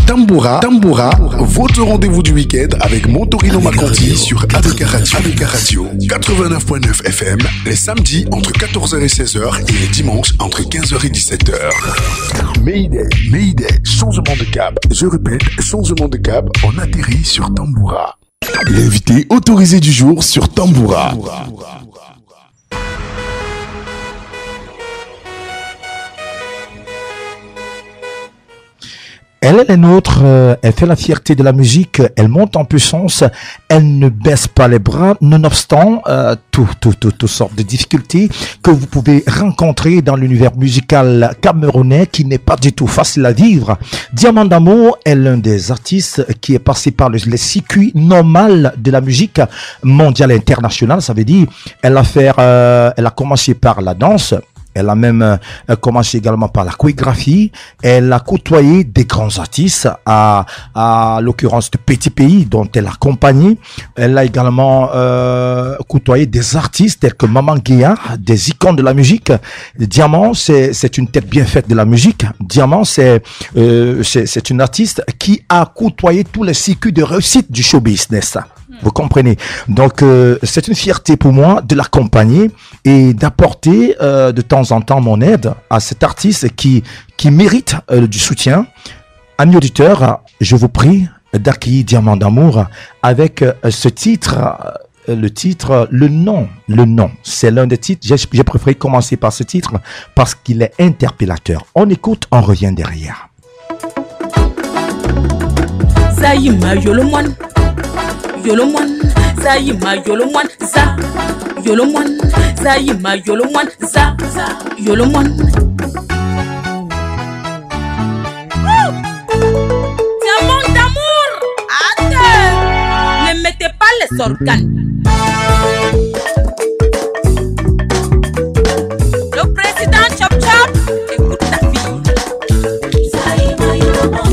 Tamboura, votre rendez-vous du week-end avec Montorino Maconti sur ADK Radio 89.9 FM, les samedis entre 14h et 16h et les dimanches entre 15h et 17h. Mayday, changement de cap. Je répète, changement de cap, on atterrit sur Tamboura. L'invité autorisé du jour sur Tamboura. Elle est la nôtre, elle fait la fierté de la musique, elle monte en puissance, elle ne baisse pas les bras, nonobstant toutes sortes de difficultés que vous pouvez rencontrer dans l'univers musical camerounais qui n'est pas du tout facile à vivre. Diamant d'Amour est l'un des artistes qui est passé par les circuits normaux de la musique mondiale et internationale. Ça veut dire, elle a commencé par la danse. Elle a même commencé également par la chorégraphie. Elle a côtoyé des grands artistes, à l'occurrence de Petit Pays, dont elle a accompagné. Elle a également côtoyé des artistes tels que Maman Guéa, des icônes de la musique. Diamant, c'est une tête bien faite de la musique. Diamant, c'est une artiste qui a côtoyé tous les circuits de réussite du show business. Vous comprenez? Donc, c'est une fierté pour moi de l'accompagner et d'apporter de temps en temps mon aide à cet artiste qui mérite du soutien. Amis auditeurs, je vous prie d'accueillir Diamant d'Amour avec ce titre, Le Nom. C'est l'un des titres. J'ai préféré commencer par ce titre parce qu'il est interpellateur. On écoute, on revient derrière. Zaïma Yolomon. Yolomon, Zaïma Yolomon, za Yolomon, Zaïma Yolomon, za Yolomon. Diamant d'amour, attends, ne mettez pas les organes. Le président Chop Chop, écoute ta fille. Zaïma Yolomon.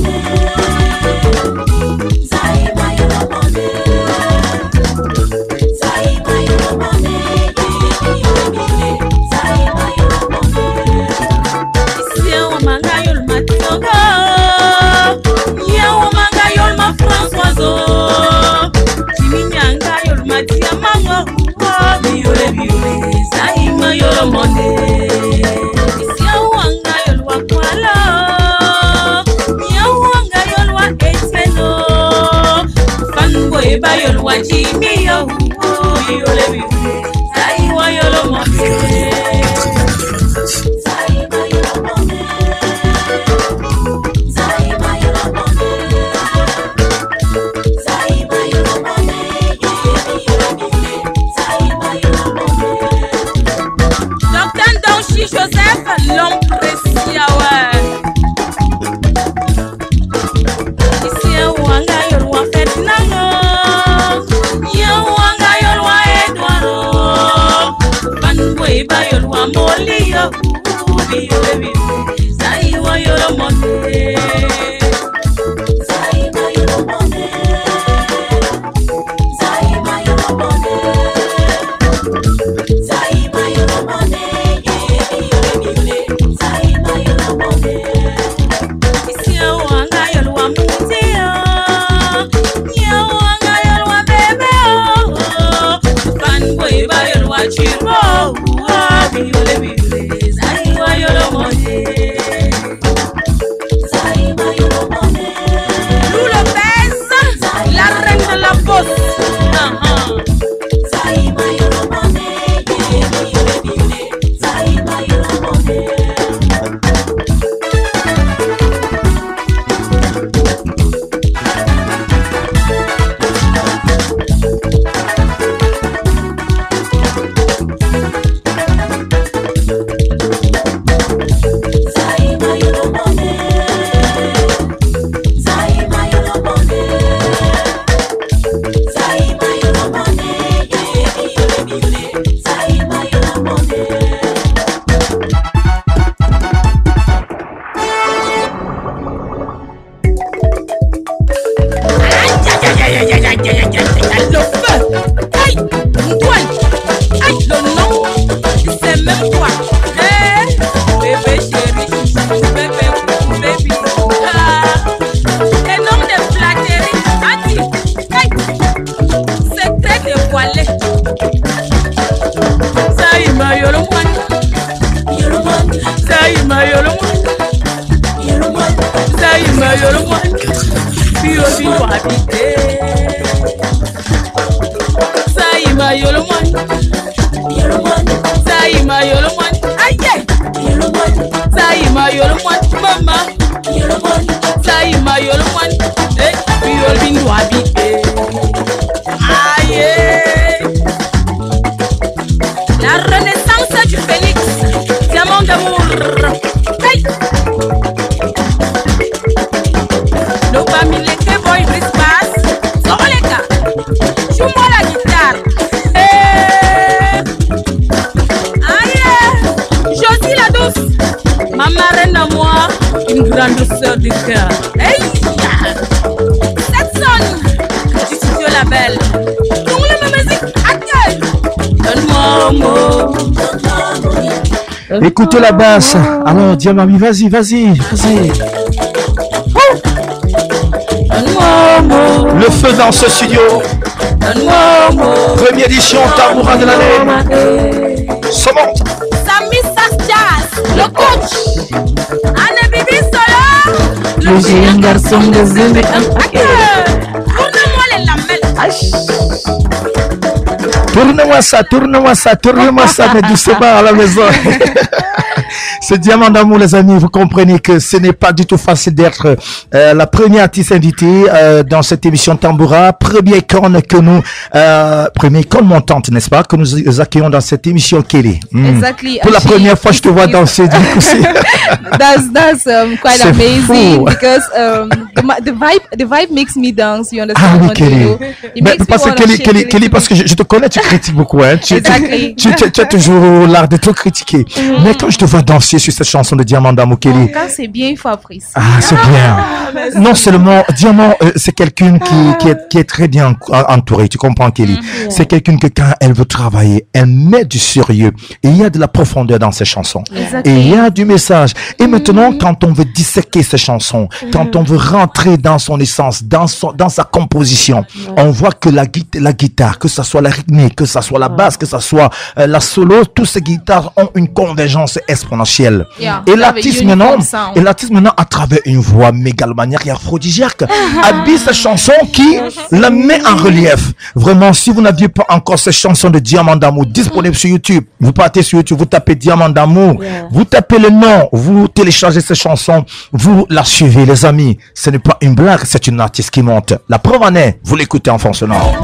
Edouard Yolbi wa habité. Saïma Yolomwan. Saïma Yolomwan. Aïe. Saïma Yolomwan. Mama. Saïma Yolomwan. Yolbi wa habité. Aïe. La renaissance du phénix. Diamant d'amour. Hey. No famille que boy brisbas. Soroleka. Joue-moi la guitare. Hey. Aïe. Josie la douce. Ma marraine à moi. Une grande sœur du cœur. Hey. Cette sonne. Du studio label. Pour la musique. Accueil. Donne-moi un mot. Écoutez la basse. Alors, Diamami, vas-y. Le feu dans ce studio. Première édition Tamboura de l'année. Sommonte. Sami Sasjas, le coach. Anne Bibi Solo. Le jeune garçon de Zémé. Tourne-moi les lamelles. Tourne-moi ça, mais doucement à la maison. Ce Diamant d'amour, les amis, vous comprenez que ce n'est pas du tout facile d'être la première artiste invitée dans cette émission Tamboura, première icône montante, n'est-ce pas, que nous accueillons dans cette émission, Kelly. Exactly. Pour la première fois, je te vois danser, du coup, that's quite C'est amazing fou. because the vibe makes me dance. You understand? Ah oui, Kelly. It Mais makes me parce que wanna shake a Kelly, little parce que je te connais, tu critiques beaucoup, hein. Exactly. Tu as toujours l'art de tout critiquer. Mais quand je te vois danser sur cette chanson de Diamant d'amour, Kelly. Quand c'est bien, il faut apprécier. Ah, c'est bien. Non seulement, Diamant, c'est quelqu'un qui est très bien entouré. Tu comprends, Kelly? C'est quelqu'un que quand elle veut travailler, elle met du sérieux. Et il y a de la profondeur dans ses chansons. Et il y a du message. Et maintenant, quand on veut disséquer ses chansons, quand on veut rentrer dans son essence, dans sa composition, on voit que la guitare, que ça soit la rythmique, que ça soit la basse, que ça soit la solo, toutes ces guitares ont une convergence exponentielle. Yeah. Et l'artiste Uniform maintenant, à travers une voix mégalomaniaque et aphrodisiaque, habille sa chanson qui la met en relief. Vraiment, si vous n'aviez pas encore cette chanson de Diamant d'amour disponible sur YouTube, vous partez sur YouTube, vous tapez Diamant d'amour, vous tapez le nom, vous téléchargez cette chanson, vous la suivez, les amis. Ce n'est pas une blague, c'est une artiste qui monte. La preuve en est, vous l'écoutez en fond sonore.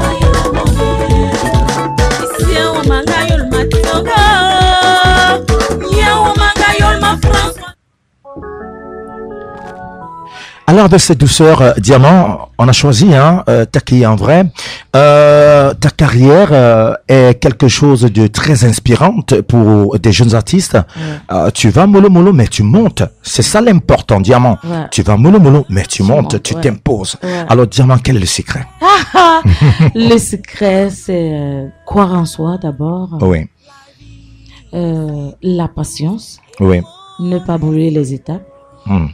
Alors, de cette douceur, Diamant, on a choisi ta qui est en vrai. Ta carrière est quelque chose de très inspirante pour des jeunes artistes. Tu vas mollo, mais tu montes. C'est ça l'important, Diamant. Ouais. Tu vas mollo, mais tu montes, tu ouais. t'imposes. Ouais. Alors, Diamant, quel est le secret? Le secret, c'est croire en soi d'abord. Oui, La patience. oui. Ne pas brûler les étapes. Hmm.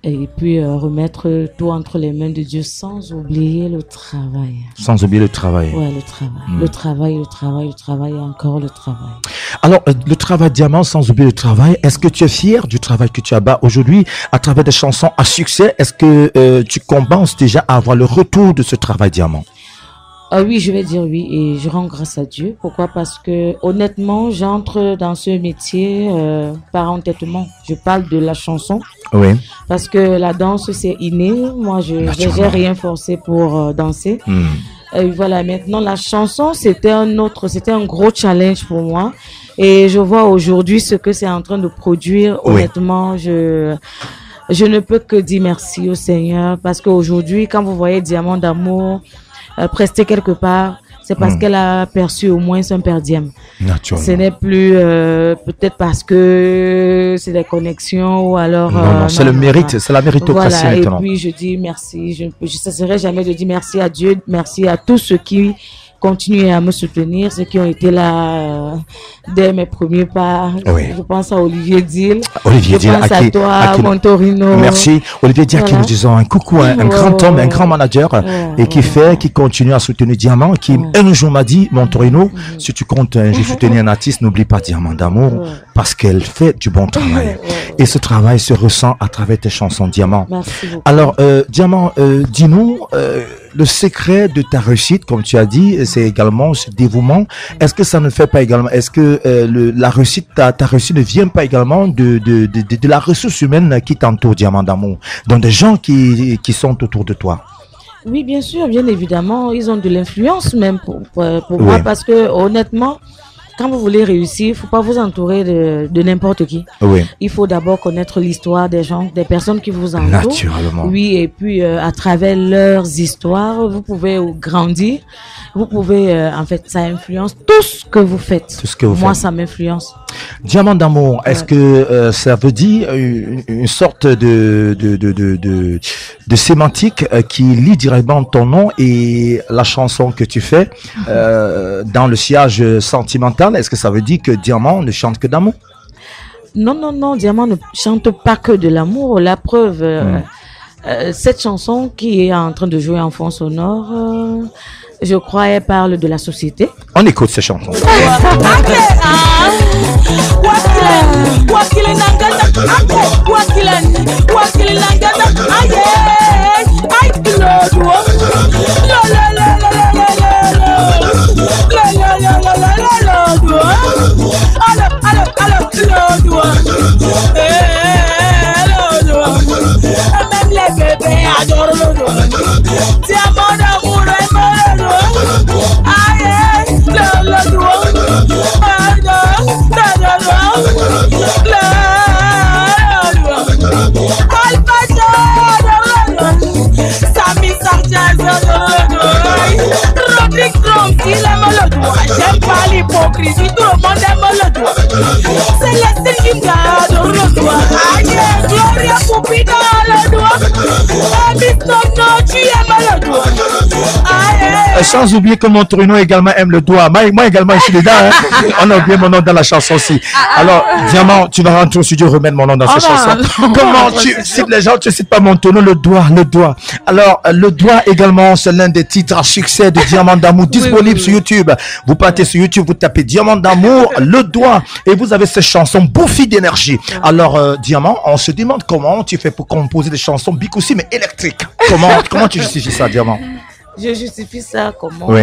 Et puis remettre tout entre les mains de Dieu sans oublier le travail. Sans oublier le travail. Ouais, le travail. Le travail et encore le travail. Alors, le travail Diamant, sans oublier le travail, est-ce que tu es fier du travail que tu as bas aujourd'hui à travers des chansons à succès? Est-ce que tu commences déjà à avoir le retour de ce travail Diamant? Oui, je vais dire oui et je rends grâce à Dieu. Pourquoi? Parce que honnêtement, j'entre dans ce métier par entêtement. Je parle de la chanson Oui. parce que la danse c'est inné. Moi, j'ai rien forcé pour danser. Et voilà, maintenant la chanson c'était un gros challenge pour moi. Et je vois aujourd'hui ce que c'est en train de produire. Honnêtement, je ne peux que dire merci au Seigneur parce qu'aujourd'hui, quand vous voyez Diamant d'amour prester quelque part, c'est parce qu'elle a perçu au moins son per diem. Naturellement. Ce n'est plus peut-être parce que c'est des connexions ou alors... Non, c'est le mérite, c'est la méritocratie voilà, maintenant. Et puis je dis merci, je ne cesserai jamais de dire merci à Dieu, merci à tous ceux qui continué à me soutenir, ceux qui ont été là dès mes premiers pas. Oui. Je pense à Olivier Dill. Olivier Dill, je pense à toi, Montorino. Merci. Olivier Dill, qui nous disons un coucou, un grand homme, un grand manager, et qui continue à soutenir Diamant, qui un jour m'a dit, Montorino, si tu comptes, j'ai soutenu un artiste, n'oublie pas Diamant d'amour, parce qu'elle fait du bon travail. Et ce travail se ressent à travers tes chansons, Diamant. Merci beaucoup. Alors, Diamant, dis-nous, le secret de ta réussite, comme tu as dit, c'est également ce dévouement. Est-ce que ça ne fait pas également, est-ce que la réussite, ta réussite ne vient pas également de la ressource humaine qui t'entoure, Diamant d'amour, donc des gens qui sont autour de toi? Oui, bien sûr, bien évidemment, ils ont de l'influence même pour moi, parce que honnêtement, quand vous voulez réussir, il faut pas vous entourer de n'importe qui. Oui. Il faut d'abord connaître l'histoire des gens, des personnes qui vous entourent. Naturellement. Oui, et puis à travers leurs histoires, vous pouvez grandir. Vous pouvez, en fait, ça influence tout ce que vous faites. Tout ce que vous Moi, faites. ça m'influence. Diamant d'amour, est-ce que ça veut dire une sorte de sémantique qui lie directement ton nom et la chanson que tu fais dans le sillage sentimental? Est-ce que ça veut dire que Diamant ne chante que d'amour? Non, non, non, Diamant ne chante pas que de l'amour. La preuve, cette chanson qui est en train de jouer en fond sonore, je crois, elle parle de la société. On écoute ces chansons. J'aime pas l'hypocrisie, tout le monde aime le doigt. C'est le style qui garde le doigt. Aïe, Gloria Poupi dans le doigt. Abistono, tu aimes le doigt. Aïe. Sans oublier que Montorino également aime le doigt. Moi également, je suis dedans. Hein. On a oublié mon nom dans la chanson aussi. Alors, Diamant, tu vas rentrer au studio remettre mon nom dans cette chanson. Comment tu cites les gens, tu cites pas Montorino, le doigt. Alors, le doigt également, c'est l'un des titres à succès de Diamant d'amour disponible sur YouTube. Vous partez sur YouTube, vous tapez Diamant d'amour, le doigt, et vous avez ces chansons bouffées d'énergie. Alors, Diamant, on se demande comment tu fais pour composer des chansons Bikoussi mais électriques. Comment tu justifies ça, Diamant? Je justifie ça comment? Oui.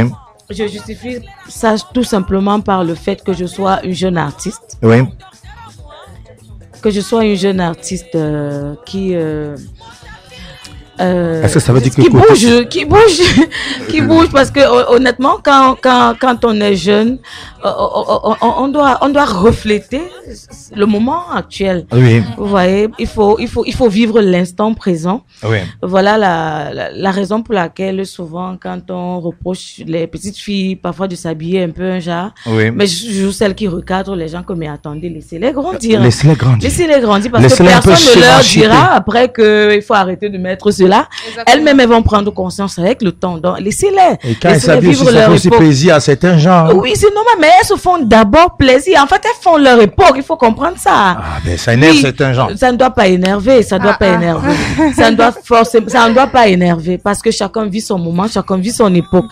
Je justifie ça tout simplement par le fait que je sois une jeune artiste. Oui. Que je sois une jeune artiste qui est-ce que ça veut dire que qui bouge parce que honnêtement quand on est jeune on doit refléter le moment actuel. Oui. Vous voyez, il faut vivre l'instant présent. Oui. Voilà la raison pour laquelle souvent quand on reproche les petites filles parfois de s'habiller un peu un genre, oui. mais je joue celle qui recadre les gens comme mais attendez, laissez-les grandir. Laissez-les grandir parce que personne ne leur dira après que il faut arrêter de mettre cela. Elles-mêmes elles vont prendre conscience avec le temps. Donc laissez-les. Et quand elles s'habillent aussi, ça fait aussi plaisir à certains gens. Oui, c'est normal, mais elles se font d'abord plaisir. En fait, elles font leur époque. Il faut comprendre ça. Ah, ben ça énerve certains gens. Ça ne doit pas énerver. Ça ne doit pas énerver. Ça ne doit pas énerver parce que chacun vit son moment, chacun vit son époque.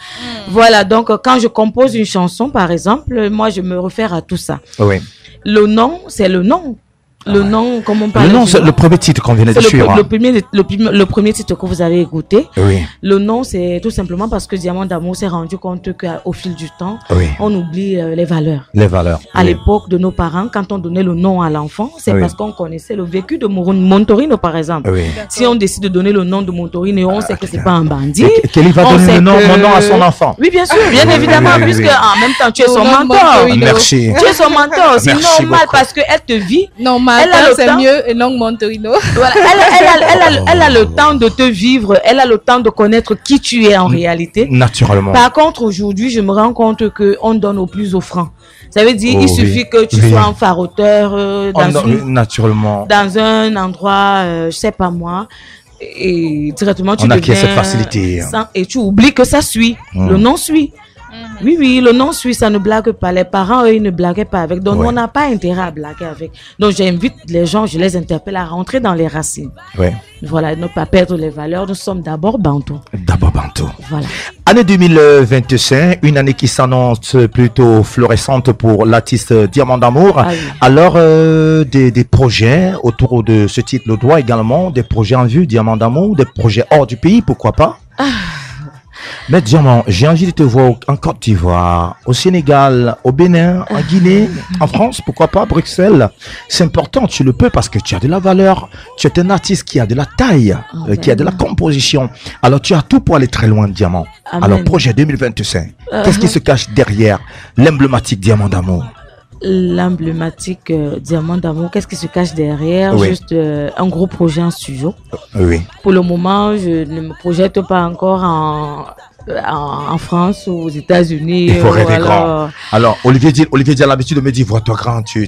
Voilà. Donc, quand je compose une chanson, par exemple, moi, je me réfère à tout ça. Oui. Le nom, c'est le nom. Le nom, comme on parle. Le nom, c'est le premier titre qu'on vient de suivre. Le premier titre que vous avez écouté. Oui. Le nom, c'est tout simplement parce que Diamant d'amour s'est rendu compte qu'au fil du temps, oui. on oublie les valeurs. Les valeurs. À l'époque de nos parents, quand on donnait le nom à l'enfant, c'est parce qu'on connaissait le vécu de Montorino, par exemple. Oui. Si on décide de donner le nom de Montorino, on sait que c'est pas un bandit. Qu'il va donner mon nom à son enfant. Oui, bien sûr, bien évidemment, puisque en même temps, tu es son mentor. Merci. Tu es son mentor. C'est normal parce qu'elle te vit. Non, c'est mieux. Et non, Montorino. Voilà, elle a le temps de te vivre, elle a le temps de connaître qui tu es en réalité. Naturellement. Par contre, aujourd'hui, je me rends compte que on donne au plus offrant. Ça veut dire, il suffit que tu sois un faroteur naturellement. Dans un endroit, je sais pas moi, et directement tu on acquiert deviens cette facilité. Et tu oublies que ça suit, le nom suit. Oui, le nom suit, ça ne blague pas. Les parents, eux, ils ne blaguaient pas avec. Donc, Ouais. on n'a pas intérêt à blaguer avec. Donc, j'invite les gens, je les interpelle à rentrer dans les racines. Ouais. Voilà, ne pas perdre les valeurs. Nous sommes d'abord bantous. D'abord Bantou. Voilà. Année 2025, une année qui s'annonce plutôt florissante pour l'artiste Diamant d'Amour. Ah oui. Alors, des projets autour de ce titre, le doigt également, des projets en vue, Diamant d'Amour, des projets hors du pays, pourquoi pas? Mais Diamant, j'ai envie de te voir en Côte d'Ivoire, au Sénégal, au Bénin, en Guinée, en France, pourquoi pas, Bruxelles. C'est important, tu le peux parce que tu as de la valeur, tu es un artiste qui a de la taille, qui a de la composition. Alors tu as tout pour aller très loin, Diamant. Amen. Alors projet 2025, qu'est-ce qui se cache derrière l'emblématique Diamant d'Amour? L'emblématique Diamant d'amour, qu'est-ce qui se cache derrière? Oui. Juste un gros projet en studio. Oui. Pour le moment, je ne me projette pas encore en France ou aux États-Unis. Il faut ou rêver alors- grand. Alors, Olivier dit a l'habitude de me dire, vois-toi grand, tu...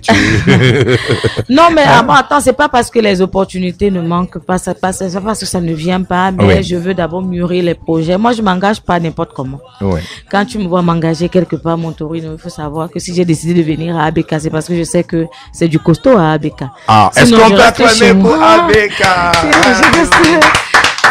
Non, mais attends, c'est pas parce que les opportunités ne manquent pas, c'est pas parce que ça ne vient pas, mais Oui. je veux d'abord mûrir les projets. Moi, je m'engage pas n'importe comment. Oui. Quand tu me vois m'engager quelque part, Montorino, il faut savoir que si j'ai décidé de venir à ABK, c'est parce que je sais que c'est du costaud à ABK. Ah, est-ce Sinon, qu'on je peut reste chez acclamer pour moi. ABK?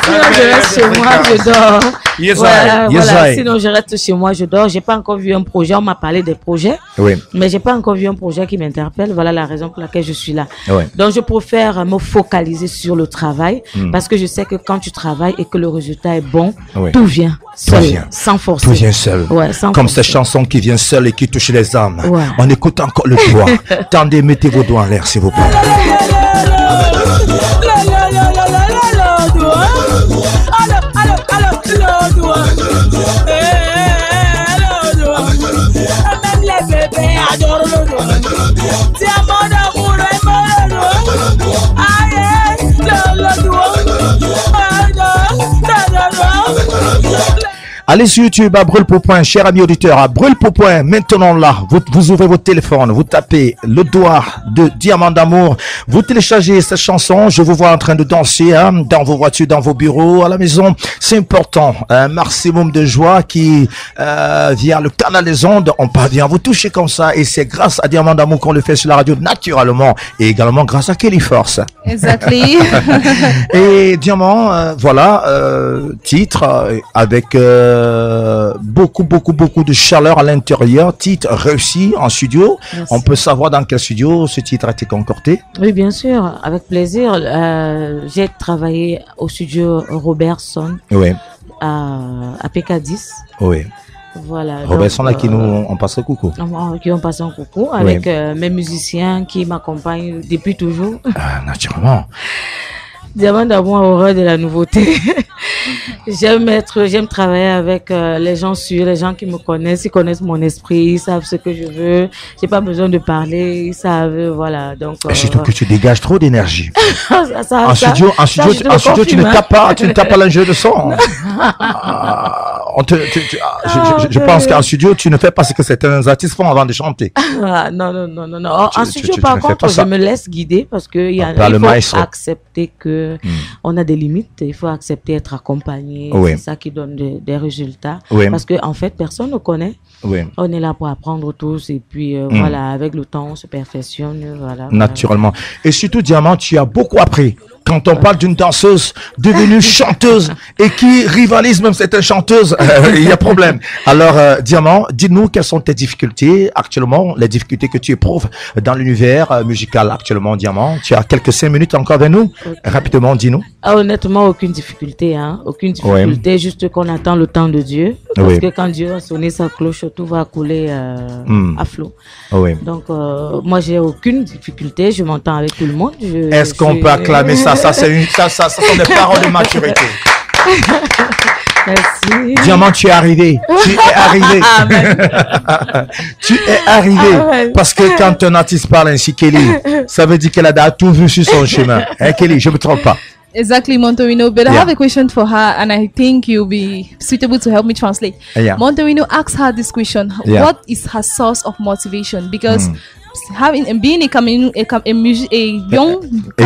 Sinon, je reste chez moi, je dors. Yes, Voilà, I. Yes, voilà. I. Sinon, je reste chez moi, je dors. J'ai pas encore vu un projet. On m'a parlé des projets, Oui. mais j'ai pas encore vu un projet qui m'interpelle. Voilà la raison pour laquelle je suis là. Oui. Donc, je préfère me focaliser sur le travail parce que je sais que quand tu travailles et que le résultat est bon, Oui. tout vient seul, vient. sans forcer. Tout vient seul. Ouais, sans Comme forcer. cette chanson qui vient seule et qui touche les âmes. Ouais. On écoute encore le doigt. Tendez, mettez vos doigts en l'air, s'il vous plaît. Même les bébés adorent le doigt. Diamant d'amour, aïe, le doigt. Allez sur YouTube à Brûle pour point, cher ami auditeur, à Brûle pour point. Maintenant là, vous ouvrez votre téléphone, vous tapez le doigt de Diamant d'Amour, vous téléchargez cette chanson. Je vous vois en train de danser dans vos voitures, dans vos bureaux, à la maison. C'est important, un maximum de joie qui via le canal des ondes, on parvient à vous toucher comme ça. Et c'est grâce à Diamant d'Amour qu'on le fait sur la radio naturellement, et également grâce à Kelly Force. Exactly. Et Diamant, voilà, titre avec beaucoup de chaleur à l'intérieur, titre réussi en studio. Merci. On peut savoir dans quel studio ce titre a été concocté? Oui, bien sûr, avec plaisir. J'ai travaillé au studio Robertson Oui, à PK10. oui. Voilà. Robertson, donc, là, qui nous, on passe le coucou. qui ont passé un coucou avec mes musiciens qui m'accompagnent depuis toujours. Ah, naturellement. Diamant d'amour, horreur de la nouveauté. J'aime travailler avec les gens sûrs, les gens qui me connaissent, ils connaissent mon esprit, ils savent ce que je veux. J'ai pas besoin de parler, ils savent, voilà. Donc, Et surtout que tu dégages trop d'énergie. ça, En studio, je te le tu ne confirme, hein. tapes pas, tu ne tapes pas l'ingé de son. Je pense qu'en studio, tu ne fais pas ce que certains artistes font avant de chanter. Ah, non. En studio, tu par ne fais contre, pas je ça. me laisse guider parce que il le faut maestro. accepter que on a des limites. Il faut accepter être accompagné. Oui. C'est ça qui donne des résultats. Oui. Parce que en fait, personne ne connaît. Oui. On est là pour apprendre tous et puis voilà, avec le temps, on se perfectionne. Voilà. Naturellement. Et surtout, Diamant, tu as beaucoup appris. Quand on parle d'une danseuse devenue chanteuse et qui rivalise même certaines chanteuses, il y a problème. Alors, Diamant, dis-nous quelles sont tes difficultés actuellement, les difficultés que tu éprouves dans l'univers musical actuellement, Diamant. Tu as quelques 5 minutes encore avec nous. Ok. Rapidement, dis-nous. Ah, honnêtement, aucune difficulté, hein. Aucune difficulté, juste qu'on attend le temps de Dieu. Parce Oui. que quand Dieu a sonné sa cloche, tout va couler à flot. Oui. Donc, moi, j'ai aucune difficulté. Je m'entends avec tout le monde. Est-ce qu'on peut acclamer ça? Ça sont des paroles de maturité. Merci. Diamant, tu es arrivé. Tu es arrivé. Tu es arrivé. Amen. Parce que quand un artiste parle ainsi, Kelly, ça veut dire qu'elle a tout vu sur son chemin. Hein, Kelly, je me trompe pas. Exactly, Montorino. But I Yeah. have a question for her, and I think you'll be suitable to help me translate. Yeah. Montorino, ask her this question: Yeah. What is her source of motivation? Because being a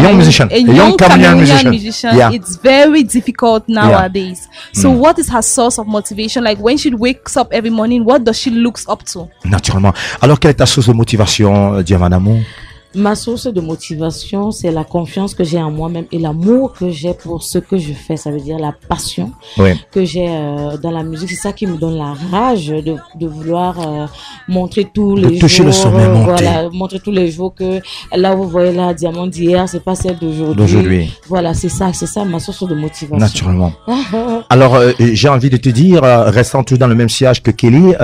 young musician, a young Cameroonian musician, yeah. It's very difficult nowadays. Yeah. So what is her source of motivation? Like when she wakes up every morning, what does she look up to? Naturellement. Alors quelle est ta source de motivation, Diamant d'amour? Ma source de motivation, c'est la confiance que j'ai en moi-même et l'amour que j'ai pour ce que je fais. Ça veut dire la passion que j'ai dans la musique. C'est ça qui me donne la rage de vouloir montrer tous les jours. Toucher le sommet, voilà, montrer tous les jours que là, vous voyez la diamant d'hier, c'est pas celle d'aujourd'hui. Voilà, c'est ça ma source de motivation. Naturellement. Alors, j'ai envie de te dire, restant toujours dans le même sillage que Kelly,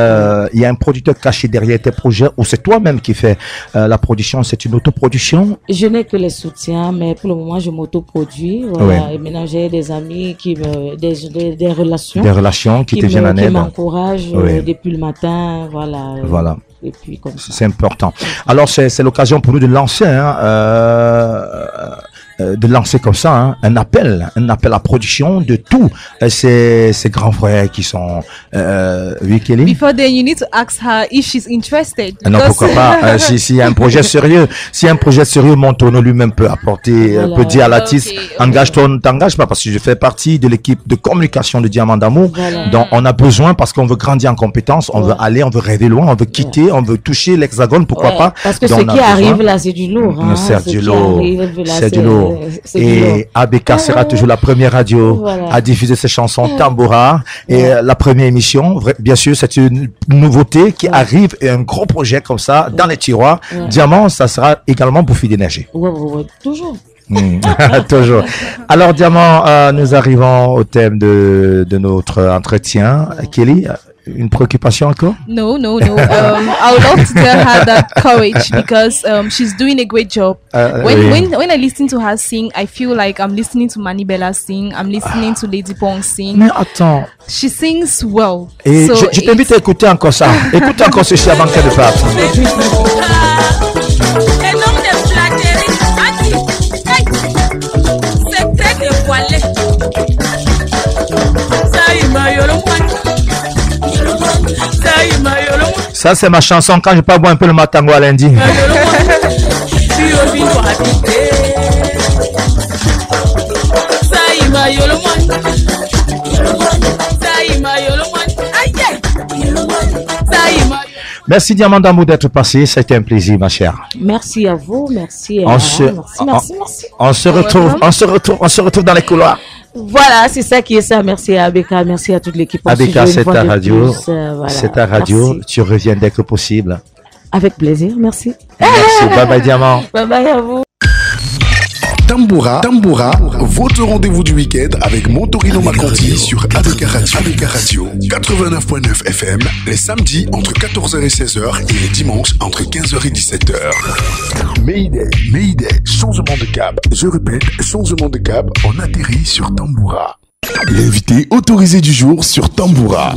il y a un producteur caché derrière tes projets ou c'est toi-même qui fais la production, c'est une autoproduction? Je n'ai que les soutiens, mais pour le moment, je m'autoproduis. Voilà. Et maintenant, j'ai des amis qui me, des relations. Des relations qui te viennent en aide. Qui m'encouragent depuis le matin. Voilà. Voilà. Et puis, comme ça. C'est important. Alors, c'est l'occasion pour nous de lancer, comme ça un appel à production de tous ces grands frères qui sont oui, Kelly. Before then, you need to ask her if she's interested. Non, pourquoi pas. S'il y a un projet sérieux, Montono lui-même peut apporter, peut dire à l'artiste, engage-toi, ne t'engage pas, parce que je fais partie de l'équipe de communication de Diamant d'amour. Donc on a besoin, parce qu'on veut grandir en compétences, on veut aller, on veut rêver loin, on veut quitter, on veut toucher l'hexagone, pourquoi pas. Parce que ce qui arrive là, c'est du lourd. C'est du lourd. C'est du lourd. Et ABK sera toujours la première radio à diffuser ses chansons Tamboura. Et la première émission, bien sûr, c'est une nouveauté qui arrive et un gros projet comme ça dans les tiroirs. Diamant, ça sera également bouffé d'énergie. Toujours. Toujours. Alors Diamant, nous arrivons au thème de notre entretien. Kelly, une préoccupation encore? No. I would love to tell her that courage because she's doing a great job. When I listen to her sing, I feel like I'm listening to Manibela sing. I'm listening to Lady Pong sing. Mais attends. She sings well. Et so je t'invite à écouter encore ça. Écoute encore ceci avant qu'elle parte. Ça, c'est ma chanson quand je pas boire un peu le matango à lundi. Merci Diamant d'amour d'être passé, c'était un plaisir ma chère. Merci à vous, merci. Merci. On se retrouve dans les couloirs. Voilà, c'est ça qui est ça. Merci à ABK, merci à toute l'équipe. ABK, c'est ta radio. C'est ta radio. Merci. Tu reviens dès que possible. Avec plaisir, merci. Merci, bye bye Diamant. Bye bye à vous. Tamboura, votre rendez-vous du week-end avec Montorino Maconti sur ABK Radio 89.9 FM, les samedis entre 14h et 16h et les dimanches entre 15h et 17h. Mayday, changement de cap. Je répète, changement de cap, on atterrit sur Tamboura. L'invité autorisé du jour sur Tamboura.